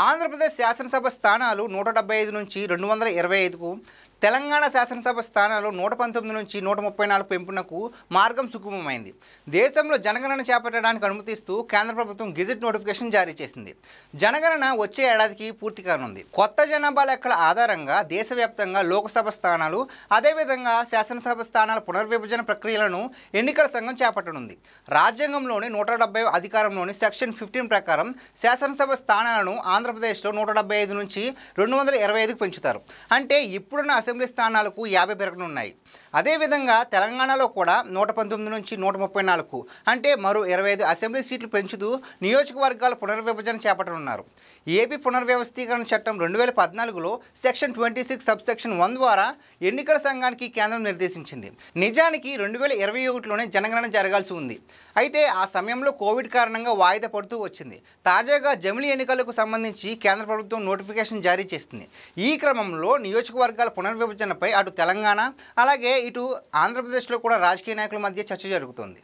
ఆంధ్రప్రదేశ్ శాసనసభ స్థానాలు 175 నుంచి 225కు, తెలంగాణ శాసనసభ స్థానాలు 119 నుంచి 134 పెంపునకు మార్గం సుగమమైంది. దేశంలో జనగణన చేపట్టడానికి అనుమతిస్తూ కేంద్ర ప్రభుత్వం గెజిట్ నోటిఫికేషన్ జారీ చేసింది. జనగణన వచ్చే ఏడాదికి పూర్తి కానుంది. కొత్త జనాభా లెక్కల ఆధారంగా దేశవ్యాప్తంగా లోక్సభ స్థానాలు, అదేవిధంగా శాసనసభ స్థానాల పునర్విభజన ప్రక్రియలను ఎన్నికల సంఘం చేపట్టనుంది. రాజ్యాంగంలోని 170 అధికారంలోని సెక్షన్ 15 ప్రకారం శాసనసభ స్థానాలను ఆంధ్రప్రదేశ్లో 175 నుంచి 225కు పెంచుతారు. అంటే ఇప్పుడున్న అసెంబ్లీ స్థానాలకు 50 పెరగనున్నాయి. అదేవిధంగా తెలంగాణలో కూడా 119 నుంచి 134కు, అంటే మరో 25 అసెంబ్లీ సీట్లు పెంచుతూ నియోజకవర్గాల పునర్విభజన చేపట్టనున్నారు. ఏపీ పునర్వ్యవస్థీకరణ చట్టం 2014లో సెక్షన్ 26 సబ్సెక్షన్ 1 ద్వారా ఎన్నికల సంఘానికి కేంద్రం నిర్దేశించింది. నిజానికి 2021లోనే జనగణన జరగాల్సి ఉంది. అయితే ఆ సమయంలో కోవిడ్ కారణంగా వాయిదా పడుతూ వచ్చింది. తాజాగా జమిలీ ఎన్నికలకు సంబంధించి కేంద్ర ప్రభుత్వం నోటిఫికేషన్ జారీ చేసింది. ఈ క్రమంలో నియోజకవర్గాల పునర్విభజనపై అటు తెలంగాణ, అలాగే ఇటు ఆంధ్రప్రదేశ్లో కూడా రాజకీయ నాయకుల మధ్య చర్చ జరుగుతోంది.